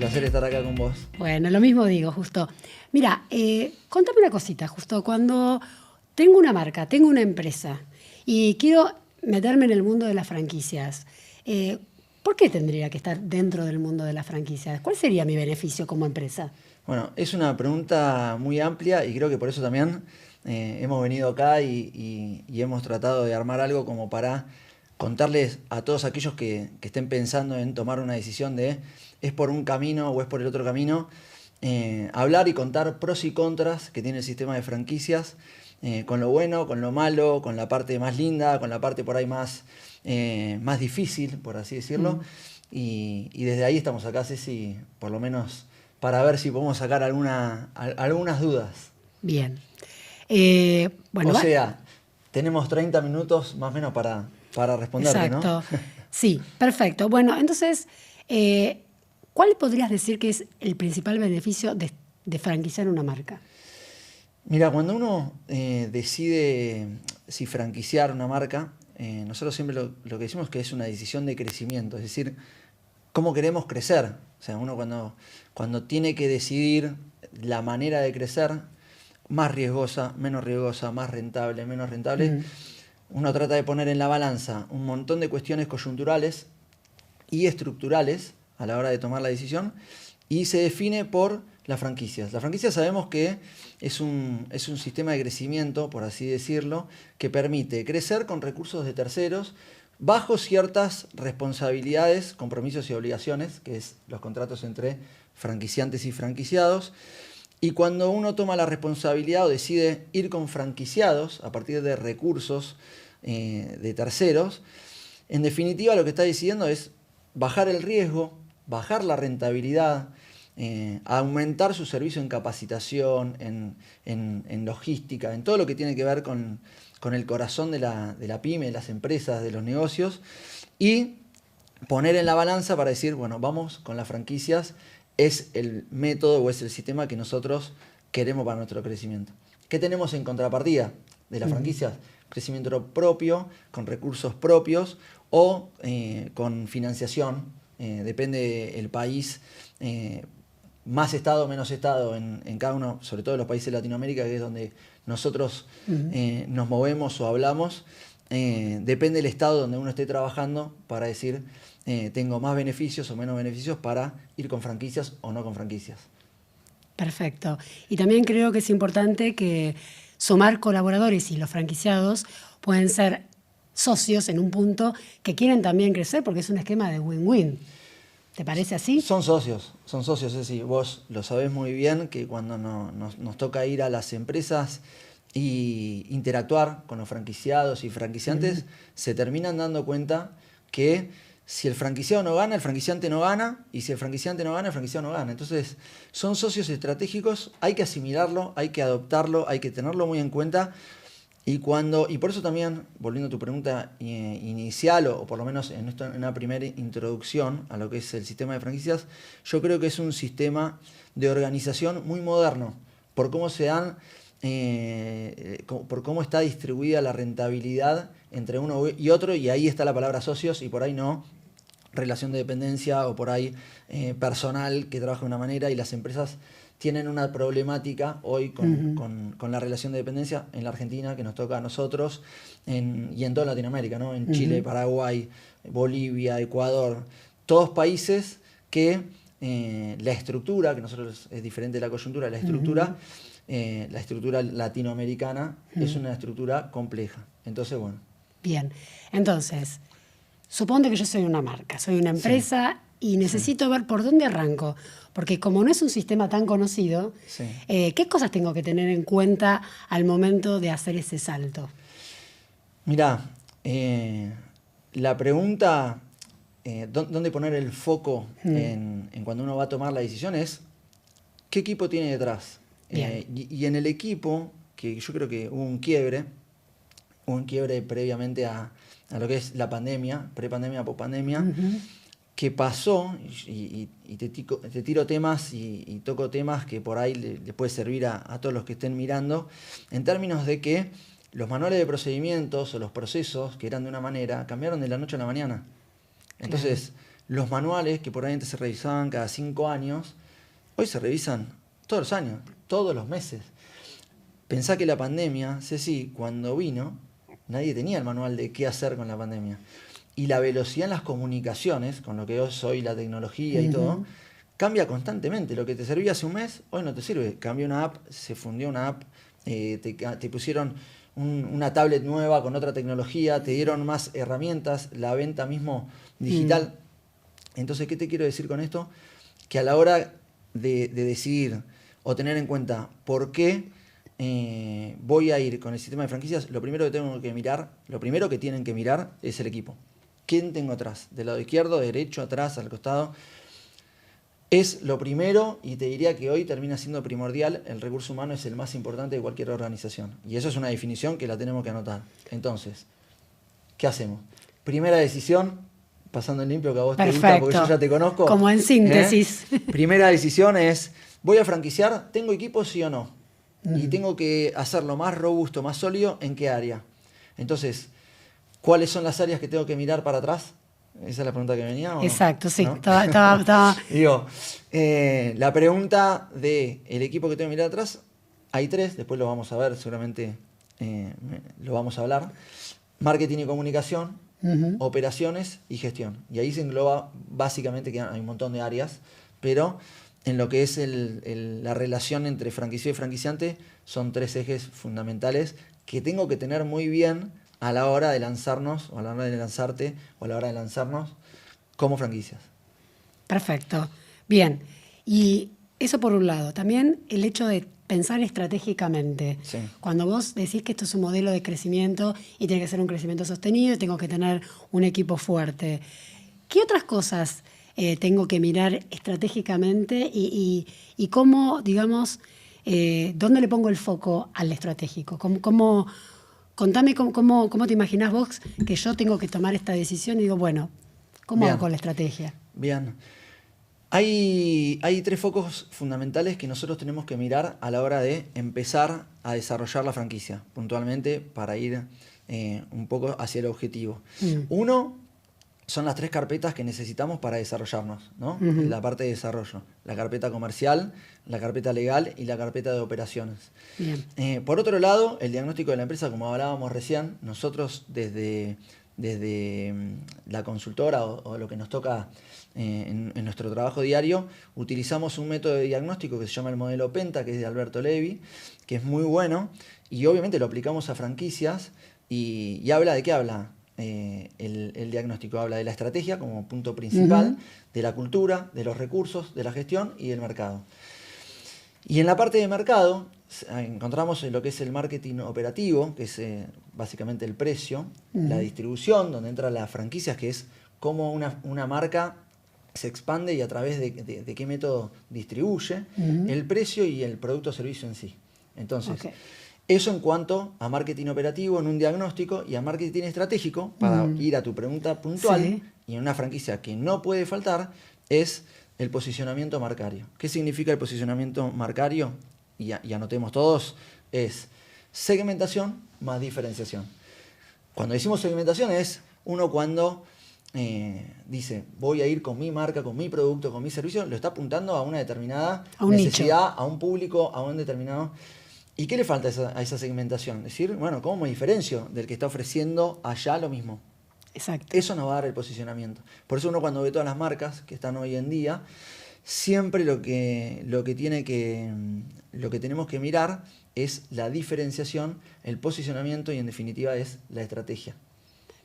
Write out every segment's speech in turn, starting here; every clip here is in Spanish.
placer estar acá con vos. Bueno, lo mismo digo, Justo. Mira, contame una cosita, Justo. Cuando tengo una marca, tengo una empresa y quiero meterme en el mundo de las franquicias, ¿por qué tendría que estar dentro del mundo de las franquicias? ¿Cuál sería mi beneficio como empresa? Bueno, es una pregunta muy amplia y creo que por eso también hemos venido acá y hemos tratado de armar algo como para contarles a todos aquellos que estén pensando en tomar una decisión de es por un camino o es por el otro camino, hablar y contar pros y contras que tiene el sistema de franquicias, con lo bueno, con lo malo, con la parte más linda, con la parte por ahí más difícil, por así decirlo. Y desde ahí estamos acá, Ceci, por lo menos para ver si podemos sacar algunas dudas. Bien. O sea, tenemos 30 minutos más o menos para responderte, ¿no? Exacto. Sí, perfecto. Bueno, entonces, ¿cuál podrías decir que es el principal beneficio de franquiciar una marca? Mira, cuando uno decide si franquiciar una marca, nosotros siempre lo que decimos que es una decisión de crecimiento, es decir, cómo queremos crecer. O sea, uno cuando tiene que decidir la manera de crecer, más riesgosa, menos riesgosa, más rentable, menos rentable, uno trata de poner en la balanza un montón de cuestiones coyunturales y estructurales a la hora de tomar la decisión y se define por las franquicias. Las franquicias sabemos que es un sistema de crecimiento, por así decirlo, que permite crecer con recursos de terceros bajo ciertas responsabilidades, compromisos y obligaciones, que es los contratos entre franquiciantes y franquiciados. Y cuando uno toma la responsabilidad o decide ir con franquiciados a partir de recursos de terceros, en definitiva lo que está decidiendo es bajar el riesgo, bajar la rentabilidad, aumentar su servicio en capacitación, en logística, en todo lo que tiene que ver con el corazón de la pyme, de las empresas, de los negocios, y poner en la balanza para decir, bueno, vamos con las franquicias, es el método o es el sistema que nosotros queremos para nuestro crecimiento. ¿Qué tenemos en contrapartida de las franquicias? Crecimiento propio, con recursos propios o con financiación, depende del país, más Estado, menos Estado en cada uno, sobre todo en los países de Latinoamérica, que es donde nosotros nos movemos o hablamos, depende del Estado donde uno esté trabajando para decir tengo más beneficios o menos beneficios para ir con franquicias o no con franquicias. Perfecto. Y también creo que es importante que sumar colaboradores y los franquiciados pueden ser socios en un punto que quieren también crecer porque es un esquema de win-win. ¿Te parece así? Son socios, es decir, vos lo sabés muy bien que cuando nos toca ir a las empresas y interactuar con los franquiciados y franquiciantes, se terminan dando cuenta que si el franquiciado no gana, el franquiciante no gana, y si el franquiciante no gana, el franquiciado no gana. Entonces, son socios estratégicos, hay que asimilarlo, hay que adoptarlo, hay que tenerlo muy en cuenta. Y por eso también, volviendo a tu pregunta inicial, o por lo menos en una primera introducción a lo que es el sistema de franquicias, yo creo que es un sistema de organización muy moderno, por cómo por cómo está distribuida la rentabilidad entre uno y otro, y ahí está la palabra socios, y por ahí no relación de dependencia, o por ahí personal que trabaja de una manera, y las empresas tienen una problemática hoy con la relación de dependencia en la Argentina, que nos toca a nosotros, y en toda Latinoamérica, ¿no? En Chile, Paraguay, Bolivia, Ecuador, todos países que la estructura, que nosotros es diferente de la coyuntura, la estructura latinoamericana es una estructura compleja. Entonces, bueno. Bien, entonces, suponte que yo soy una marca, soy una empresa y necesito ver por dónde arranco. Porque como no es un sistema tan conocido, ¿qué cosas tengo que tener en cuenta al momento de hacer ese salto? Mirá, la pregunta, ¿dónde poner el foco en cuando uno va a tomar la decisión es qué equipo tiene detrás? Y en el equipo, que yo creo que hubo un quiebre previamente a lo que es la pandemia, prepandemia, pospandemia, que pasó, y te tiro temas y toco temas que por ahí le puede servir a todos los que estén mirando, en términos de que los manuales de procedimientos o los procesos que eran de una manera cambiaron de la noche a la mañana. Entonces, los manuales que por ahí antes se revisaban cada 5 años, hoy se revisan todos los años, todos los meses. Pensá que la pandemia, Ceci, cuando vino, nadie tenía el manual de qué hacer con la pandemia. Y la velocidad en las comunicaciones, con lo que hoy la tecnología y todo, cambia constantemente. Lo que te servía hace un mes, hoy no te sirve. Cambió una app, se fundió una app, te pusieron una tablet nueva con otra tecnología, te dieron más herramientas, la venta mismo digital. Entonces, ¿qué te quiero decir con esto? Que a la hora de decidir o tener en cuenta por qué voy a ir con el sistema de franquicias, lo primero que tienen que mirar es el equipo. ¿Quién tengo atrás? ¿Del lado izquierdo, derecho, atrás, al costado? Es lo primero, y te diría que hoy termina siendo primordial. El recurso humano es el más importante de cualquier organización. Y eso es una definición que la tenemos que anotar. Entonces, ¿qué hacemos? Primera decisión, pasando en limpio, que a vos te gusta porque yo ya te conozco. Como en síntesis. Primera decisión es, ¿voy a franquiciar? ¿Tengo equipo, sí o no? Y tengo que hacerlo más robusto, más sólido, ¿en qué área? Entonces, ¿cuáles son las áreas que tengo que mirar para atrás? Esa es la pregunta que venía, ¿o no? Exacto, sí. ¿No? Estaba... Digo, la pregunta del equipo que tengo que mirar atrás, hay 3, después lo vamos a ver, seguramente lo vamos a hablar. Marketing y comunicación, operaciones y gestión. Y ahí se engloba básicamente, que hay un montón de áreas, pero en lo que es la relación entre franquiciado y franquiciante, son 3 ejes fundamentales que tengo que tener muy bien a la hora de lanzarnos, o a la hora de lanzarte, o a la hora de lanzarnos como franquicias. Perfecto. Bien. Y eso por un lado. También el hecho de pensar estratégicamente. Sí. Cuando vos decís que esto es un modelo de crecimiento y tiene que ser un crecimiento sostenido y tengo que tener un equipo fuerte, ¿qué otras cosas tengo que mirar estratégicamente y cómo, digamos, dónde le pongo el foco al estratégico? Contame cómo te imaginás vos que yo tengo que tomar esta decisión y digo, bueno, ¿cómo hago con la estrategia? Bien. Hay 3 focos fundamentales que nosotros tenemos que mirar a la hora de empezar a desarrollar la franquicia, puntualmente para ir un poco hacia el objetivo. Uno, son las 3 carpetas que necesitamos para desarrollarnos, ¿no? La parte de desarrollo. La carpeta comercial, la carpeta legal y la carpeta de operaciones. Bien. Por otro lado, el diagnóstico de la empresa, como hablábamos recién, nosotros desde la consultora o lo que nos toca en nuestro trabajo diario, utilizamos un método de diagnóstico que se llama el modelo PENTA, que es de Alberto Levi, que es muy bueno, y obviamente lo aplicamos a franquicias y habla de qué habla. El diagnóstico habla de la estrategia como punto principal, de la cultura, de los recursos, de la gestión y del mercado. Y en la parte de mercado encontramos lo que es el marketing operativo, que es básicamente el precio, la distribución, donde entra las franquicias, que es cómo una marca se expande y a través de qué método distribuye, el precio y el producto o servicio en sí. Entonces, eso en cuanto a marketing operativo en un diagnóstico, y a marketing estratégico, para ir a tu pregunta puntual, y en una franquicia que no puede faltar, es el posicionamiento marcario. ¿Qué significa el posicionamiento marcario? Y anotemos todos, es segmentación más diferenciación. Cuando decimos segmentación es uno cuando dice, voy a ir con mi marca, con mi producto, con mi servicio, lo está apuntando a una determinada necesidad, nicho, a un público, a un determinado... ¿Y qué le falta a esa segmentación? Decir, bueno, ¿cómo me diferencio del que está ofreciendo allá lo mismo? Exacto. Eso nos va a dar el posicionamiento. Por eso uno, cuando ve todas las marcas que están hoy en día, siempre lo que tenemos que mirar es la diferenciación, el posicionamiento y en definitiva es la estrategia.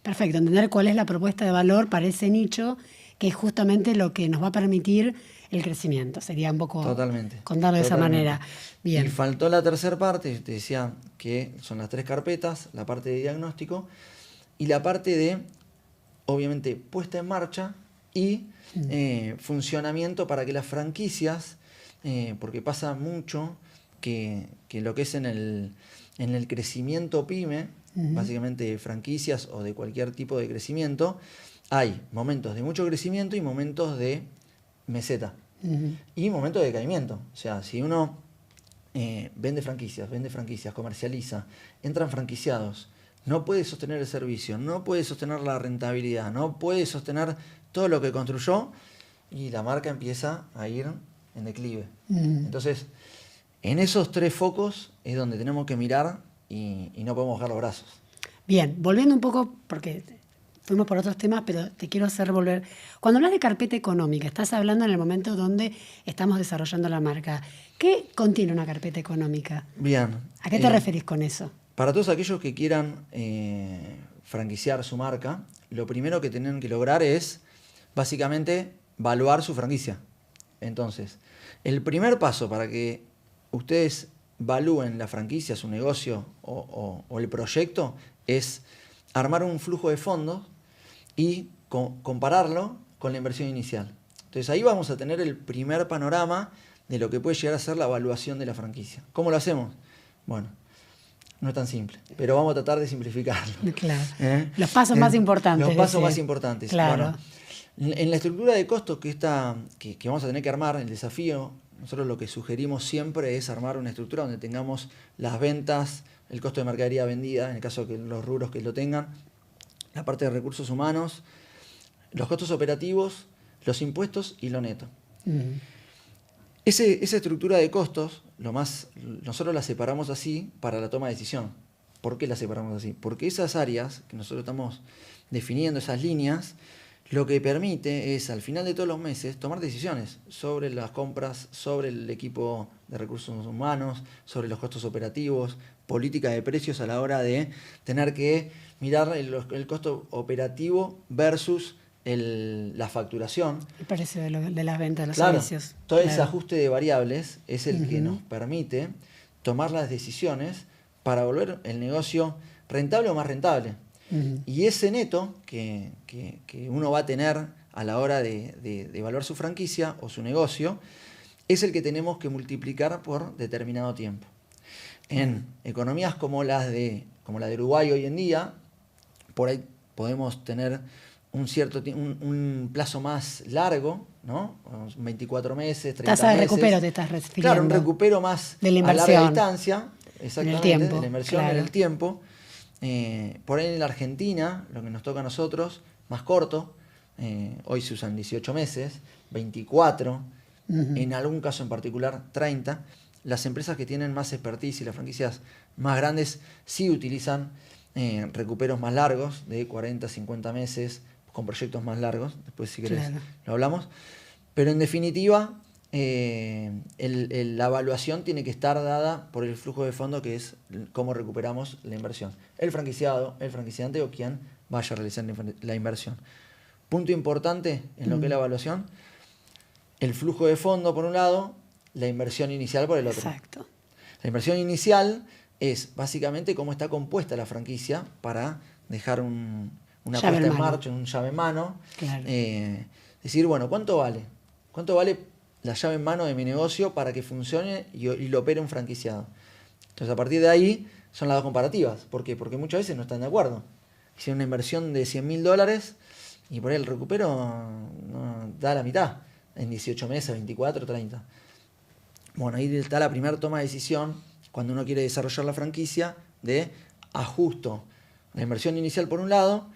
Perfecto, entender cuál es la propuesta de valor para ese nicho, que es justamente lo que nos va a permitir el crecimiento. Sería un poco contarlo de esa manera. Bien. Y faltó la tercera parte, te decía que son las 3 carpetas, la parte de diagnóstico y la parte de, obviamente, puesta en marcha y funcionamiento para que las franquicias, porque pasa mucho que lo que es en el crecimiento pyme, básicamente franquicias o de cualquier tipo de crecimiento, hay momentos de mucho crecimiento y momentos de meseta. Y momentos de decaimiento. O sea, si uno vende franquicias, comercializa, entran franquiciados, no puede sostener el servicio, no puede sostener la rentabilidad, no puede sostener todo lo que construyó y la marca empieza a ir en declive. Entonces, en esos 3 focos es donde tenemos que mirar y no podemos bajar los brazos. Bien, volviendo un poco, porque fuimos por otros temas, pero te quiero hacer volver. Cuando hablas de carpeta económica, estás hablando en el momento donde estamos desarrollando la marca. ¿Qué contiene una carpeta económica? Bien. ¿A qué te referís con eso? Para todos aquellos que quieran franquiciar su marca, lo primero que tienen que lograr es básicamente valuar su franquicia. Entonces, el primer paso para que ustedes valúen la franquicia, su negocio o el proyecto es armar un flujo de fondos y compararlo con la inversión inicial. Entonces ahí vamos a tener el primer panorama de lo que puede llegar a ser la evaluación de la franquicia. ¿Cómo lo hacemos? Bueno, no es tan simple, pero vamos a tratar de simplificarlo. Claro. Los pasos más importantes. Los pasos más importantes. Claro. Bueno, en la estructura de costos que vamos a tener que armar, el desafío, nosotros lo que sugerimos siempre es armar una estructura donde tengamos las ventas, el costo de mercadería vendida, en el caso de que los rubros que lo tengan, la parte de recursos humanos, los costos operativos, los impuestos y lo neto. Esa estructura de costos, nosotros la separamos así para la toma de decisión. ¿Por qué la separamos así? Porque esas áreas que nosotros estamos definiendo, esas líneas, lo que permite es, al final de todos los meses, tomar decisiones sobre las compras, sobre el equipo de recursos humanos, sobre los costos operativos, política de precios a la hora de tener que mirar el costo operativo versus la facturación. El precio de las ventas, los Claro, servicios. todo ese ajuste de variables es el que nos permite tomar las decisiones para volver el negocio rentable o más rentable. Y ese neto que uno va a tener a la hora de evaluar su franquicia o su negocio es el que tenemos que multiplicar por determinado tiempo. En economías como la de Uruguay hoy en día, por ahí podemos tener un plazo más largo, ¿no? 24 meses, 30 Tasa de meses. recupero te estás refiriendo. Claro, un recupero más de la a larga inversión. distancia, exactamente, En el tiempo, de la inversión claro. en el tiempo. Por ahí en la Argentina, lo que nos toca a nosotros, más corto, hoy se usan 18 meses, 24, en algún caso en particular 30. Las empresas que tienen más expertise y las franquicias más grandes sí utilizan recuperos más largos, de 40, 50 meses, con proyectos más largos, después si querés lo hablamos. Pero en definitiva, la evaluación tiene que estar dada por el flujo de fondo, que es cómo recuperamos la inversión. El franquiciado, el franquiciante o quien vaya a realizar la inversión. Punto importante en lo que es la evaluación, el flujo de fondo por un lado, la inversión inicial por el otro. Exacto. La inversión inicial es básicamente cómo está compuesta la franquicia para dejar una puesta en marcha, un llave en mano. Claro. Decir, bueno, ¿cuánto vale? ¿Cuánto vale la llave en mano de mi negocio para que funcione y lo opere un franquiciado? Entonces, a partir de ahí son las dos comparativas. ¿Por qué? Porque muchas veces no están de acuerdo. Hicieron una inversión de $100.000 y por ahí el recupero no da la mitad en 18 meses, 24, 30. Bueno, ahí está la primera toma de decisión cuando uno quiere desarrollar la franquicia de ajusto la inversión inicial por un lado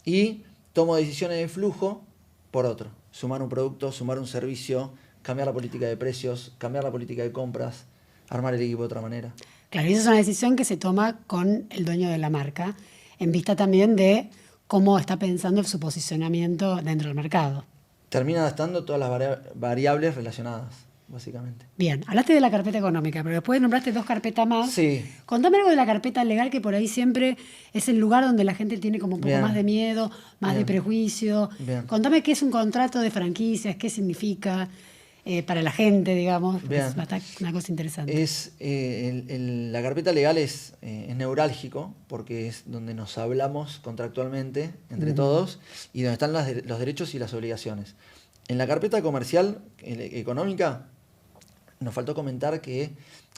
y tomo decisiones de flujo por otro. Sumar un producto, sumar un servicio, cambiar la política de precios, cambiar la política de compras, armar el equipo de otra manera. Claro, y esa es una decisión que se toma con el dueño de la marca, en vista también de cómo está pensando su posicionamiento dentro del mercado. Termina gastando todas las variables relacionadas, básicamente. Bien, hablaste de la carpeta económica, pero después nombraste 2 carpetas más. Sí. Contame algo de la carpeta legal, que por ahí siempre es el lugar donde la gente tiene como un poco más de miedo, más de prejuicio. Bien. Contame qué es un contrato de franquicias, qué significa para la gente, digamos. Bien. Es una cosa interesante. La carpeta legal es neurálgico porque es donde nos hablamos contractualmente entre todos y donde están los derechos y las obligaciones. En la carpeta comercial, económica, nos faltó comentar que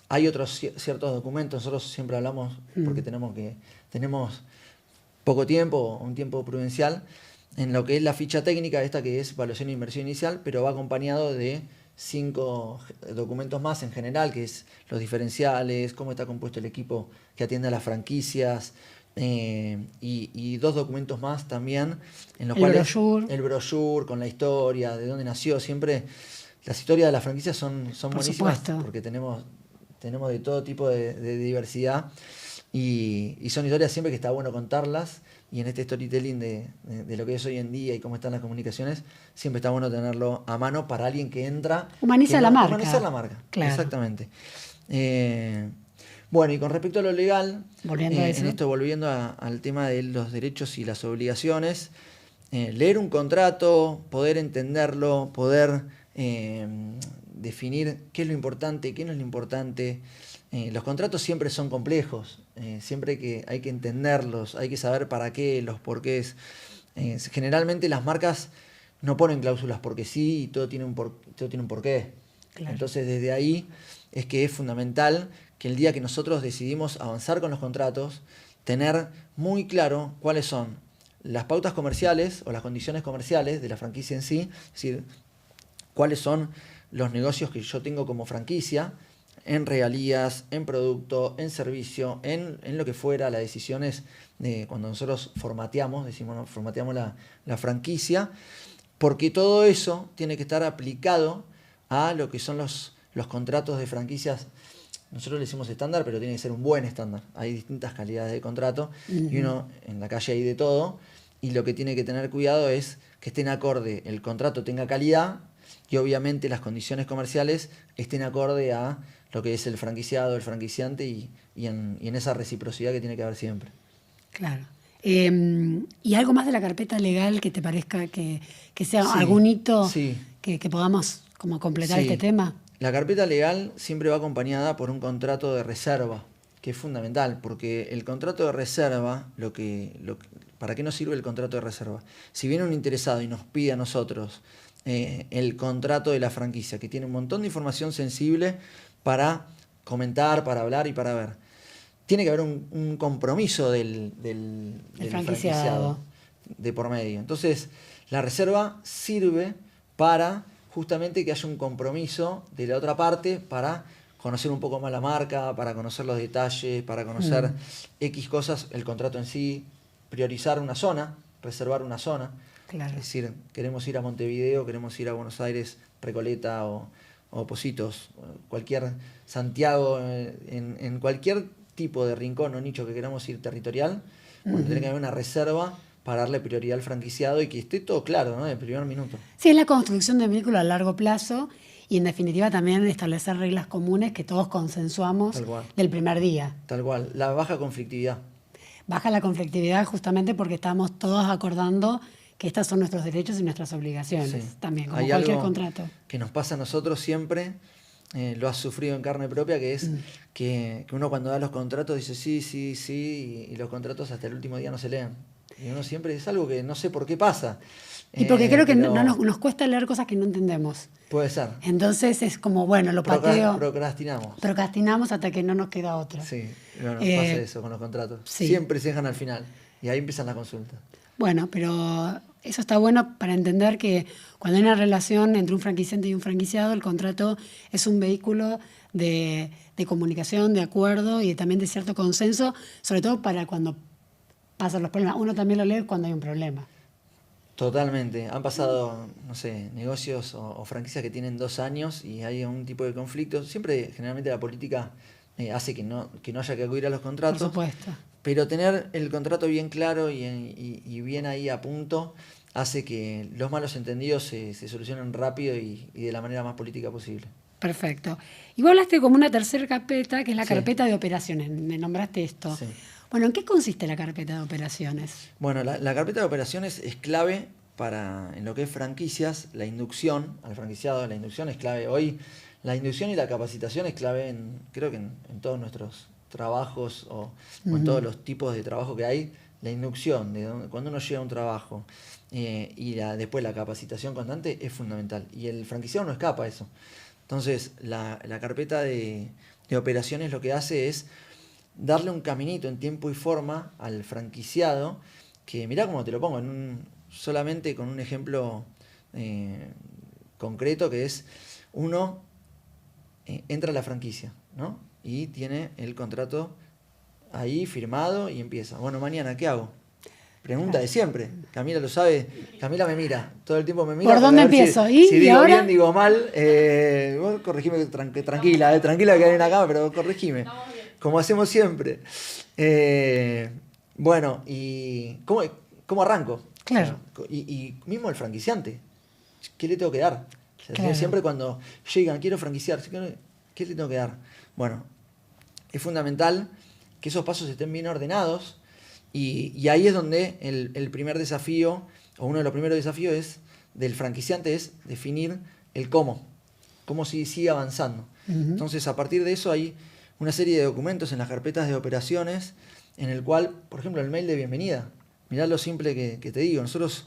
hay otros ciertos documentos. Nosotros siempre hablamos porque tenemos poco tiempo, un tiempo prudencial, en lo que es la ficha técnica, esta que es evaluación e inversión inicial, pero va acompañado de 5 documentos más en general, que es los diferenciales, cómo está compuesto el equipo que atiende a las franquicias, y 2 documentos más también, en los El cuales brochure. el brochure con la historia, de dónde nació. Siempre las historias de las franquicias son Por buenísimas supuesto. porque tenemos de todo tipo de diversidad y son historias siempre que está bueno contarlas. Y en este storytelling de lo que es hoy en día y cómo están las comunicaciones, siempre está bueno tenerlo a mano para alguien que entra. Humaniza la marca. Humanizar la marca, Claro. exactamente. Bueno, y con respecto a lo legal, Volviendo a eso. en esto volviendo al tema de los derechos y las obligaciones, leer un contrato, poder entenderlo, poder definir qué es lo importante, qué no es lo importante. Los contratos siempre son complejos, siempre hay que entenderlos, hay que saber para qué, los porqués. Generalmente las marcas no ponen cláusulas porque sí y todo tiene un porqué. Claro. Entonces desde ahí es que es fundamental que el día que nosotros decidimos avanzar con los contratos, tener muy claro cuáles son las pautas comerciales o las condiciones comerciales de la franquicia en sí, es decir, cuáles son los negocios que yo tengo como franquicia, en regalías, en producto, en servicio, en lo que fuera. La decisión es de cuando nosotros formateamos la franquicia, porque todo eso tiene que estar aplicado a lo que son los contratos de franquicias. Nosotros le decimos estándar, pero tiene que ser un buen estándar. Hay distintas calidades de contrato y uno en la calle hay de todo. Y lo que tiene que tener cuidado es que estén acorde, el contrato tenga calidad y obviamente las condiciones comerciales estén acorde a lo que es el franquiciado, el franquiciante y en esa reciprocidad que tiene que haber siempre. Claro. ¿Y algo más de la carpeta legal que te parezca que sea Sí, algún hito sí. que podamos como completar Sí. este tema? La carpeta legal siempre va acompañada por un contrato de reserva, que es fundamental, porque el contrato de reserva, ¿para qué nos sirve el contrato de reserva? Si viene un interesado y nos pide a nosotros el contrato de la franquicia, que tiene un montón de información sensible para comentar, para hablar y para ver, tiene que haber un compromiso del franquiciado de por medio. Entonces, la reserva sirve para justamente que haya un compromiso de la otra parte para conocer un poco más la marca, para conocer los detalles, para conocer X cosas, el contrato en sí, priorizar una zona, reservar una zona. Claro. Es decir, queremos ir a Montevideo, queremos ir a Buenos Aires, Recoleta o Positos, cualquier Santiago, en cualquier tipo de rincón o nicho que queramos ir territorial, bueno, tiene que haber una reserva para darle prioridad al franquiciado y que esté todo claro, ¿no? De primer minuto. Sí, es la construcción de vínculo a largo plazo y en definitiva también establecer reglas comunes que todos consensuamos del primer día. Tal cual, la baja conflictividad. Baja la conflictividad justamente porque estamos todos acordando que estos son nuestros derechos y nuestras obligaciones, sí. También, como hay cualquier algo contrato. Que nos pasa a nosotros siempre, lo has sufrido en carne propia, que es que uno cuando da los contratos dice sí, y los contratos hasta el último día no se leen. Y uno siempre es algo que no sé por qué pasa. Y porque creo que nos cuesta leer cosas que no entendemos. Puede ser. Entonces es como, bueno, lo pateo. Procrastinamos hasta que no nos queda otra. Sí, bueno, pasa eso con los contratos. Sí. Siempre se dejan al final y ahí empiezan las consultas. Bueno, pero eso está bueno para entender que cuando hay una relación entre un franquiciante y un franquiciado, el contrato es un vehículo de comunicación, de acuerdo y también de cierto consenso, sobre todo para cuando pasan los problemas. Uno también lo lee cuando hay un problema. Totalmente. Han pasado, no sé, negocios o franquicias que tienen 2 años y hay un tipo de conflicto. Siempre, generalmente, la política hace que no haya que acudir a los contratos. Por supuesto. Pero tener el contrato bien claro y bien ahí a punto hace que los malos entendidos se solucionen rápido y de la manera más política posible. Perfecto. Y vos hablaste como una tercera carpeta, que es la carpeta de operaciones. Me nombraste esto. Sí. Bueno, ¿en qué consiste la carpeta de operaciones? Bueno, la carpeta de operaciones es clave en lo que es franquicias, la inducción al franquiciado. La inducción es clave. Hoy la inducción y la capacitación es clave creo que en todos nuestros trabajos o en todos los tipos de trabajo que hay. La inducción, cuando uno llega a un trabajo y después la capacitación constante es fundamental. Y el franquiciado no escapa a eso. Entonces, la carpeta de operaciones lo que hace es darle un caminito en tiempo y forma al franquiciado, que mirá cómo te lo pongo, solamente con un ejemplo concreto, que es uno entra a la franquicia, ¿no? Y tiene el contrato ahí firmado y empieza. Bueno, mañana, ¿qué hago? Pregunta de siempre. Camila lo sabe. Camila me mira. Todo el tiempo me mira. ¿Por dónde empiezo? Si digo ahora? bien, digo mal. Vos corregime tranquila, tranquila que hay una cama, pero corregime. Como hacemos siempre. Bueno, ¿y cómo arranco? Claro. O sea, y mismo el franquiciante. ¿Qué le tengo que dar? O sea, Claro. siempre cuando llegan, quiero franquiciar, ¿qué le tengo que dar? Bueno, es fundamental que esos pasos estén bien ordenados. Y ahí es donde el primer desafío, o uno de los primeros desafíos del franquiciante es definir el cómo sigue avanzando. Entonces, a partir de eso hay una serie de documentos en las carpetas de operaciones en el cual, por ejemplo, el mail de bienvenida. Mirá lo simple que te digo. Nosotros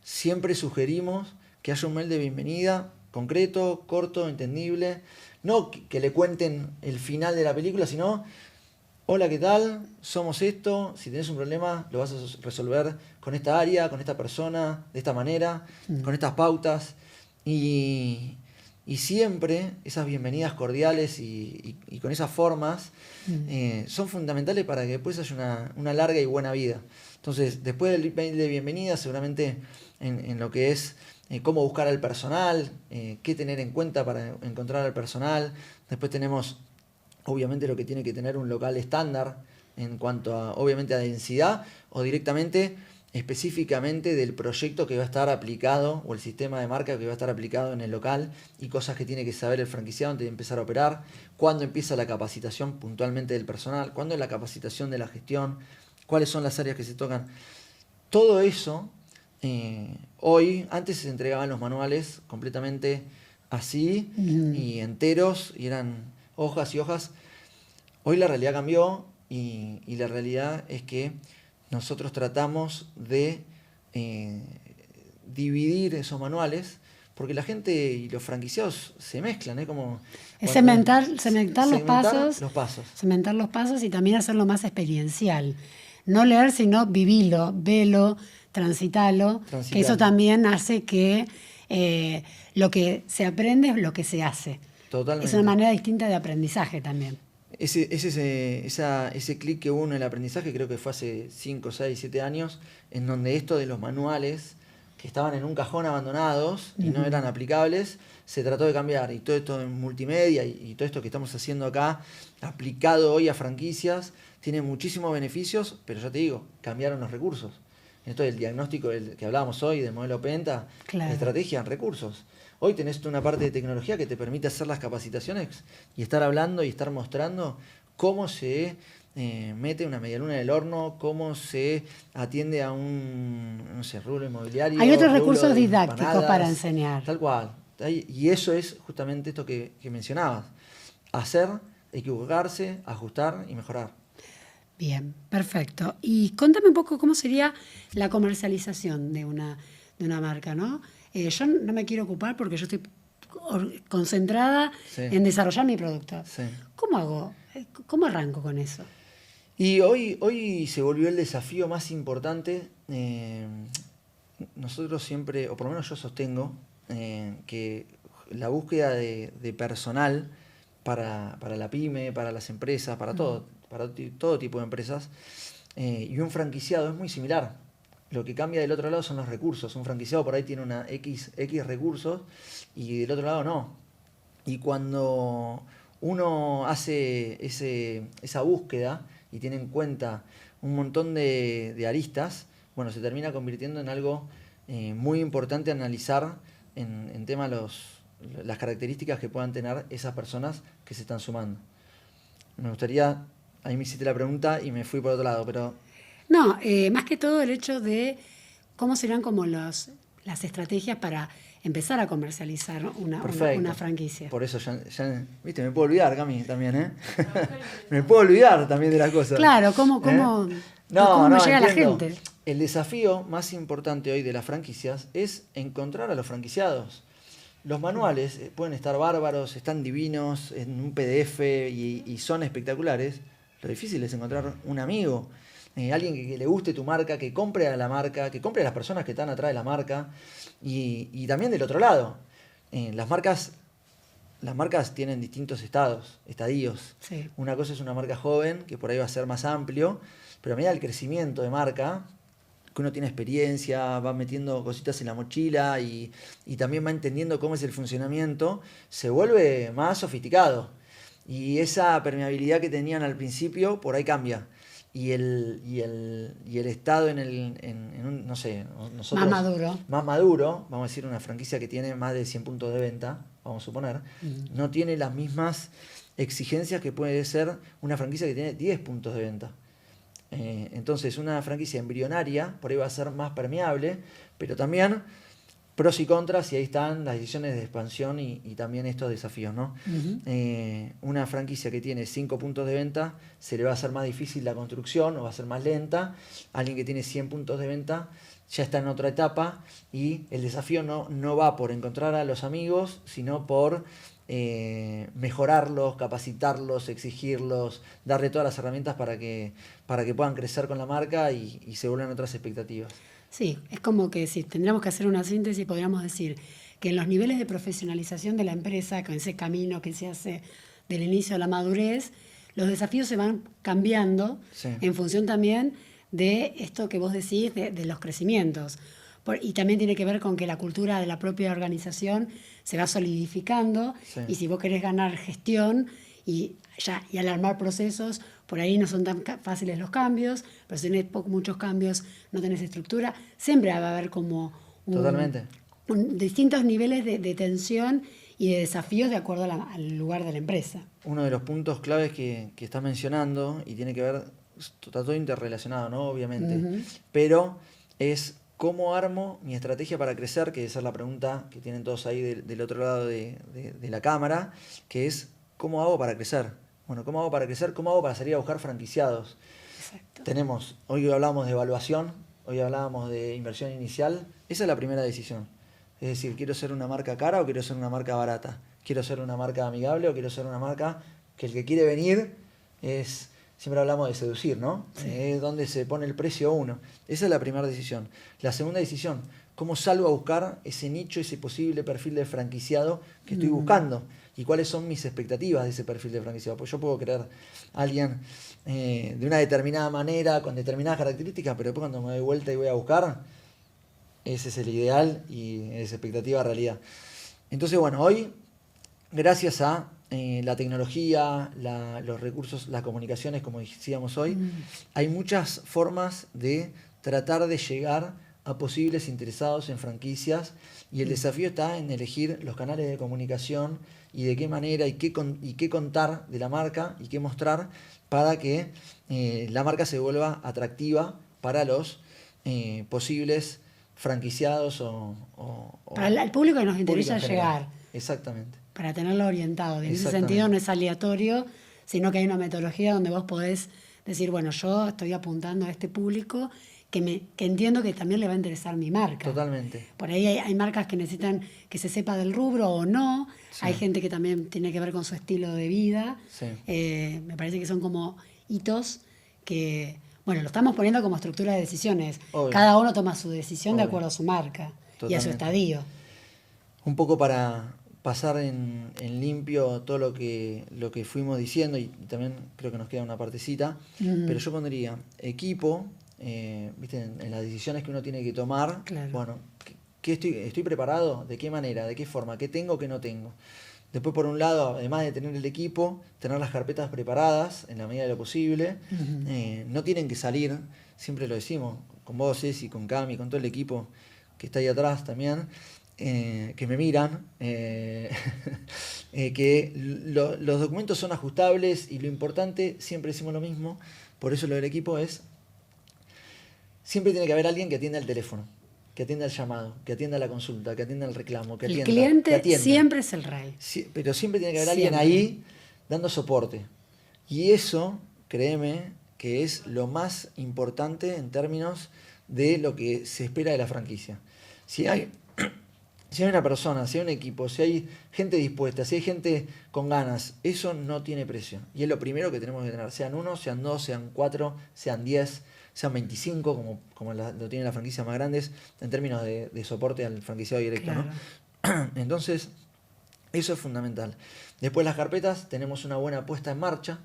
siempre sugerimos que haya un mail de bienvenida concreto, corto, entendible. No que le cuenten el final de la película, sino... Hola, ¿qué tal? Somos esto. Si tenés un problema, lo vas a resolver con esta área, con esta persona, de esta manera, con estas pautas. Y siempre esas bienvenidas cordiales y con esas formas son fundamentales para que después haya una larga y buena vida. Entonces, después del mail de bienvenida, seguramente en lo que es cómo buscar al personal, qué tener en cuenta para encontrar al personal. Después tenemos... obviamente lo que tiene que tener un local estándar en cuanto a, obviamente, a densidad o directamente, específicamente del proyecto que va a estar aplicado o el sistema de marca que va a estar aplicado en el local y cosas que tiene que saber el franquiciado antes de empezar a operar, cuándo empieza la capacitación puntualmente del personal, cuándo es la capacitación de la gestión, cuáles son las áreas que se tocan. Todo eso, hoy, antes se entregaban los manuales completamente así y enteros y eran... hojas y hojas. Hoy la realidad cambió y la realidad es que nosotros tratamos de dividir esos manuales porque la gente y los franquiciados se mezclan, como es cementar los pasos. Cementar los pasos y también hacerlo más experiencial. No leer, sino vivirlo, velo, transitalo. Que eso también hace que lo que se aprende es lo que se hace. Totalmente. Es una manera distinta de aprendizaje también. Ese clic que hubo en el aprendizaje, creo que fue hace 5, 6, 7 años, en donde esto de los manuales que estaban en un cajón abandonados y no eran aplicables, se trató de cambiar. Y todo esto en multimedia y todo esto que estamos haciendo acá, aplicado hoy a franquicias, tiene muchísimos beneficios, pero ya te digo, cambiaron los recursos. Esto del diagnóstico que hablábamos hoy, del modelo Penta, claro. Estrategia en recursos. Hoy tenés una parte de tecnología que te permite hacer las capacitaciones y estar hablando y estar mostrando cómo se mete una medialuna en el horno, cómo se atiende a un rubro inmobiliario. Hay otros recursos didácticos para enseñar. Tal cual. Y eso es justamente esto que mencionabas. Hacer, equivocarse, ajustar y mejorar. Bien, perfecto. Y contame un poco cómo sería la comercialización de una marca, ¿no? Yo no me quiero ocupar porque yo estoy concentrada en desarrollar mi producto. Sí. ¿Cómo hago? ¿Cómo arranco con eso? Y hoy se volvió el desafío más importante. Nosotros siempre, o por lo menos yo sostengo, que la búsqueda de personal para la pyme, para las empresas, para todo tipo de empresas, y un franquiciado es muy similar. Lo que cambia del otro lado son los recursos. Un franquiciado por ahí tiene una X recursos y del otro lado no. Y cuando uno hace esa búsqueda y tiene en cuenta un montón de aristas, bueno, se termina convirtiendo en algo muy importante analizar en tema las características que puedan tener esas personas que se están sumando. Me gustaría, ahí me hiciste la pregunta y me fui por otro lado, pero... No, más que todo el hecho de cómo serán como las estrategias para empezar a comercializar una franquicia. Por eso ya, viste, me puedo olvidar, Cami, también, ¿eh? Me puedo olvidar también de las cosas. Claro, cómo llega a la gente. El desafío más importante hoy de las franquicias es encontrar a los franquiciados. Los manuales pueden estar bárbaros, están divinos, en un PDF y son espectaculares. Lo difícil es encontrar un amigo. Alguien que le guste tu marca, que compre a la marca, que compre a las personas que están atrás de la marca y también del otro lado. Las marcas las marcas tienen distintos estadios. Sí. Una cosa es una marca joven, que por ahí va a ser más amplio, pero a medida del crecimiento de marca, que uno tiene experiencia, va metiendo cositas en la mochila y también va entendiendo cómo es el funcionamiento, se vuelve más sofisticado. Y esa permeabilidad que tenían al principio, por ahí cambia. Y el estado en un, no sé, nosotros... Más maduro. Más maduro, vamos a decir una franquicia que tiene más de 100 puntos de venta, vamos a suponer, no tiene las mismas exigencias que puede ser una franquicia que tiene 10 puntos de venta. Entonces, una franquicia embrionaria por ahí va a ser más permeable, pero también pros y contras, y ahí están las decisiones de expansión y también estos desafíos, ¿no? Una franquicia que tiene 5 puntos de venta, se le va a hacer más difícil la construcción o va a ser más lenta. Alguien que tiene 100 puntos de venta ya está en otra etapa y el desafío no va por encontrar a los amigos, sino por mejorarlos, capacitarlos, exigirlos, darle todas las herramientas para que puedan crecer con la marca y se vuelvan otras expectativas. Sí, es como que si tendríamos que hacer una síntesis, podríamos decir que en los niveles de profesionalización de la empresa, con ese camino que se hace del inicio a la madurez, los desafíos se van cambiando en función también de esto que vos decís, de los crecimientos. Y también tiene que ver con que la cultura de la propia organización se va solidificando y si vos querés ganar gestión y al armar procesos, por ahí no son tan fáciles los cambios, pero si tenés muchos cambios, no tenés estructura, siempre va a haber como distintos niveles de tensión y de desafíos de acuerdo al lugar de la empresa. Uno de los puntos claves que estás mencionando, y tiene que ver, está todo interrelacionado, ¿no? Obviamente, pero es cómo armo mi estrategia para crecer, que esa es la pregunta que tienen todos ahí del otro lado de la cámara, que es ¿cómo hago para crecer? Bueno, ¿cómo hago para crecer? ¿Cómo hago para salir a buscar franquiciados? Exacto. Hoy hablábamos de evaluación, hoy hablábamos de inversión inicial. Esa es la primera decisión. Es decir, ¿quiero ser una marca cara o quiero ser una marca barata? ¿Quiero ser una marca amigable o quiero ser una marca que el que quiere venir es... Siempre hablamos de seducir, ¿no? Sí. Es donde se pone el precio uno. Esa es la primera decisión. La segunda decisión, ¿cómo salgo a buscar ese nicho, ese posible perfil de franquiciado que estoy buscando? ¿Y cuáles son mis expectativas de ese perfil de franquiciado? Pues yo puedo creer a alguien de una determinada manera, con determinadas características, pero después cuando me doy vuelta y voy a buscar, ese es el ideal y es expectativa realidad. Entonces, bueno, hoy, gracias a la tecnología, los recursos, las comunicaciones, como decíamos hoy, hay muchas formas de tratar de llegar a posibles interesados en franquicias y el desafío está en elegir los canales de comunicación y de qué manera y qué contar de la marca y qué mostrar para que la marca se vuelva atractiva para los posibles franquiciados para el público que nos interesa llegar. Exactamente. Para tenerlo orientado. En ese sentido no es aleatorio, sino que hay una metodología donde vos podés decir, bueno, yo estoy apuntando a este público que entiendo que también le va a interesar mi marca. Totalmente. Por ahí hay marcas que necesitan que se sepa del rubro o no. Sí. Hay gente que también tiene que ver con su estilo de vida. Sí. Me parece que son como hitos que, bueno, lo estamos poniendo como estructura de decisiones. Obvio. Cada uno toma su decisión de acuerdo a su marca. Totalmente. Y a su estadio. Un poco para pasar en limpio todo lo que fuimos diciendo, y también creo que nos queda una partecita, pero yo pondría equipo, ¿viste? En las decisiones que uno tiene que tomar. Claro. Bueno, ¿qué estoy preparado? ¿De qué manera? ¿De qué forma? ¿Qué tengo? ¿Qué no tengo? Después, por un lado, además de tener el equipo, tener las carpetas preparadas en la medida de lo posible. No tienen que salir, siempre lo decimos, con vos, Ceci, con Cami, con todo el equipo que está ahí atrás también, que me miran, que los documentos son ajustables y lo importante, siempre decimos lo mismo, por eso lo del equipo es, siempre tiene que haber alguien que atienda el teléfono, que atienda el llamado, que atienda la consulta, que atienda el reclamo, que atienda. El cliente siempre es el rey. Sí, pero siempre tiene que haber alguien ahí dando soporte. Y eso, créeme, que es lo más importante en términos de lo que se espera de la franquicia. Si hay una persona, si hay un equipo, si hay gente dispuesta, si hay gente con ganas, eso no tiene precio. Y es lo primero que tenemos que tener. Sean 1, sean 2, sean 4, sean 10, sean 25, como lo tienen las franquicias más grandes, en términos de soporte al franquiciado directo. Claro. ¿No? Entonces, Eso es fundamental. Después las carpetas, tenemos una buena puesta en marcha,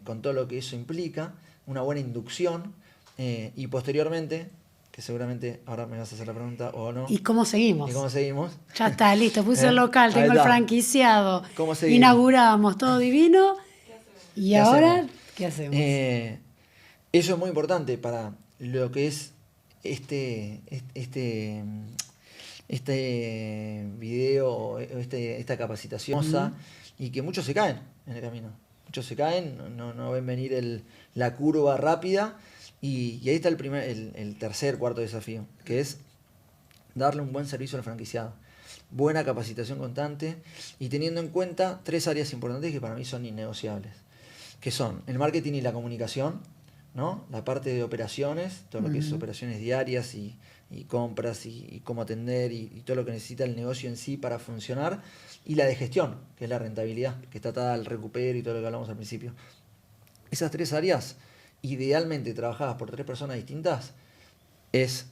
con todo lo que eso implica, una buena inducción, y posteriormente, que seguramente ahora me vas a hacer la pregunta o no. ¿Y cómo seguimos? ¿Y cómo seguimos? Ya está, listo, puse el local, tengo el franquiciado. ¿Cómo seguimos? Inauguramos, todo divino. ¿Y ¿Qué ahora hacemos? qué hacemos? Eso es muy importante para lo que es este video, esta capacitación, y que muchos se caen en el camino. Muchos se caen, no ven venir la curva rápida, y ahí está el tercer, cuarto desafío, que es darle un buen servicio al franquiciado. Buena capacitación constante y teniendo en cuenta 3 áreas importantes que para mí son innegociables, que son el marketing y la comunicación, ¿no? La parte de operaciones, todo lo que es operaciones diarias y compras y cómo atender y todo lo que necesita el negocio en sí para funcionar, y la de gestión, que es la rentabilidad, que está atada al recupero y todo lo que hablamos al principio. Esas 3 áreas, idealmente trabajadas por 3 personas distintas, es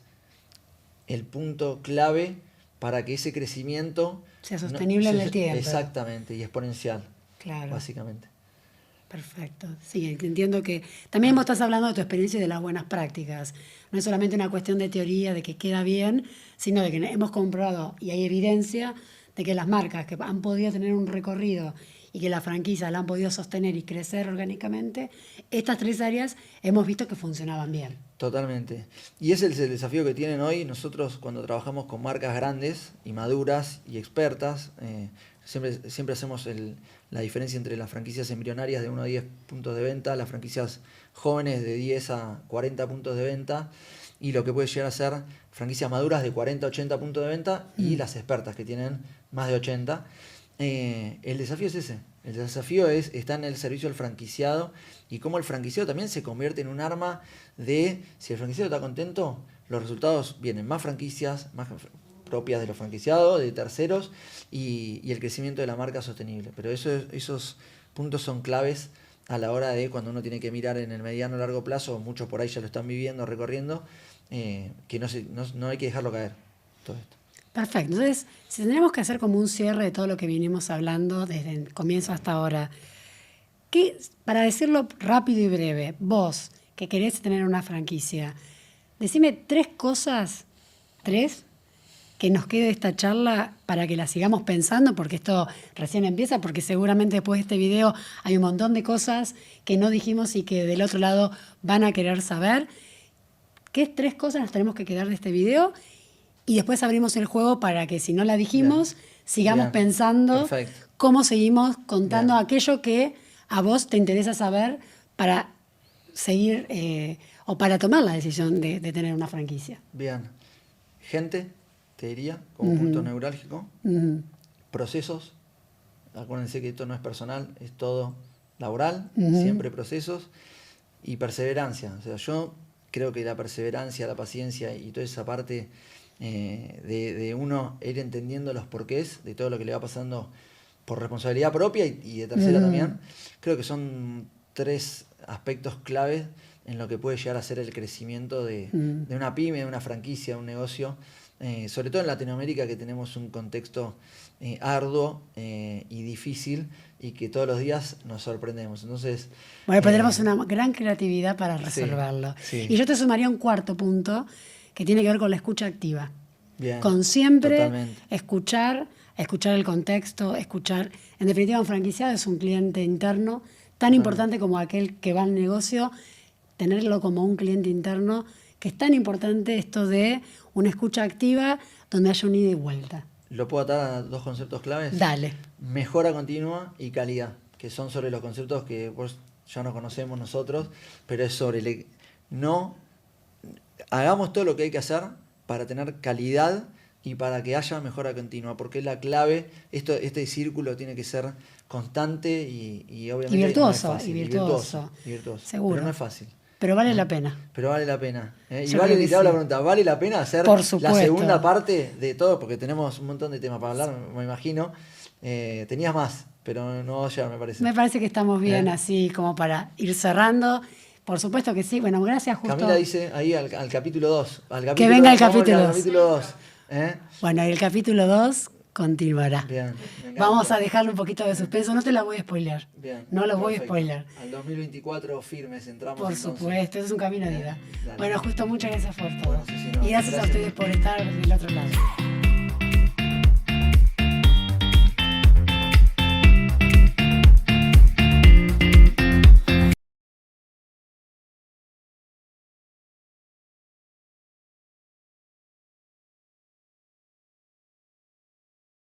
el punto clave para que ese crecimiento sea sostenible en el tiempo. Exactamente, y exponencial, claro. Básicamente. Perfecto. Sí, entiendo que también vos estás hablando de tu experiencia y de las buenas prácticas. No es solamente una cuestión de teoría, de que queda bien, sino de que hemos comprobado y hay evidencia de que las marcas que han podido tener un recorrido y que las franquicias la han podido sostener y crecer orgánicamente, estas 3 áreas hemos visto que funcionaban bien. Totalmente. Y ese es el desafío que tienen hoy nosotros cuando trabajamos con marcas grandes y maduras y expertas. Siempre hacemos la diferencia entre las franquicias embrionarias de 1 a 10 puntos de venta, las franquicias jóvenes de 10 a 40 puntos de venta, y lo que puede llegar a ser franquicias maduras de 40 a 80 puntos de venta, y las expertas que tienen más de 80. El desafío es ese. El desafío está en el servicio al franquiciado y cómo el franquiciado también se convierte en un arma de, si el franquiciado está contento, los resultados vienen: más franquicias, más propias de los franquiciados, de terceros, y el crecimiento de la marca sostenible. Pero esos puntos son claves a la hora de cuando uno tiene que mirar en el mediano o largo plazo. Muchos por ahí ya lo están viviendo, recorriendo, que no hay que dejarlo caer todo esto. Perfecto. Entonces, si tendríamos que hacer como un cierre de todo lo que vinimos hablando desde el comienzo hasta ahora, para decirlo rápido y breve, vos que querés tener una franquicia, decime 3 cosas, 3, que nos quede de esta charla para que la sigamos pensando, porque esto recién empieza, porque seguramente después de este video hay un montón de cosas que no dijimos y que del otro lado van a querer saber. ¿Qué 3 cosas nos tenemos que quedar de este video? Y después abrimos el juego para que, si no la dijimos, sigamos pensando cómo seguimos contando aquello que a vos te interesa saber para seguir o para tomar la decisión de tener una franquicia. Bien. Gente, te diría, como punto neurálgico. Procesos. Acuérdense que esto no es personal, es todo laboral, siempre procesos. Y perseverancia. O sea, yo creo que la perseverancia, la paciencia y toda esa parte de uno ir entendiendo los porqués de todo lo que le va pasando por responsabilidad propia y de tercera también, creo que son 3 aspectos claves en lo que puede llegar a ser el crecimiento de una pyme, de una franquicia, de un negocio, sobre todo en Latinoamérica, que tenemos un contexto arduo y difícil, y que todos los días nos sorprendemos. Entonces, bueno, tenemos una gran creatividad para resolverlo. Sí. Y yo te sumaría un 4 punto que tiene que ver con la escucha activa. Bien, con siempre totalmente. escuchar el contexto, escuchar. En definitiva, un franquiciado es un cliente interno tan importante como aquel que va al negocio, tenerlo como un cliente interno, que es tan importante esto de una escucha activa donde haya un ida y vuelta. ¿Lo puedo atar a 2 conceptos claves? Dale. Mejora continua y calidad, que son sobre los conceptos que pues ya no conocemos nosotros, pero es sobre hagamos todo lo que hay que hacer para tener calidad y para que haya mejora continua, porque es la clave. Este círculo tiene que ser constante y obviamente virtuoso, no es fácil. y virtuoso. Seguro. Pero no es fácil. Pero vale la pena. Pero vale la pena. Y Yo vale, creo que te hago sí. la pregunta, ¿vale la pena hacer Por la supuesto. segunda parte de todo? Porque tenemos un montón de temas para hablar, me imagino. Tenías más, pero no va a llegar, me parece. Me parece que estamos bien así como para ir cerrando. Por supuesto que sí. Bueno, gracias, justo. Camila dice ahí al capítulo 2. Que venga el capítulo 2. capítulo 2. Bueno, y el capítulo 2, continuará. Bien, me encanta. Vamos a dejarle un poquito de suspenso, no te la voy a spoilear. Bien, No lo voy a perfecto. spoilear. Al 2024 firmes entramos. Por entonces. supuesto, es un camino de ida. Dale. Bueno, justo muchas gracias por todo. Bueno, Ceci, no, Y gracias a gracias. ustedes por estar del otro lado.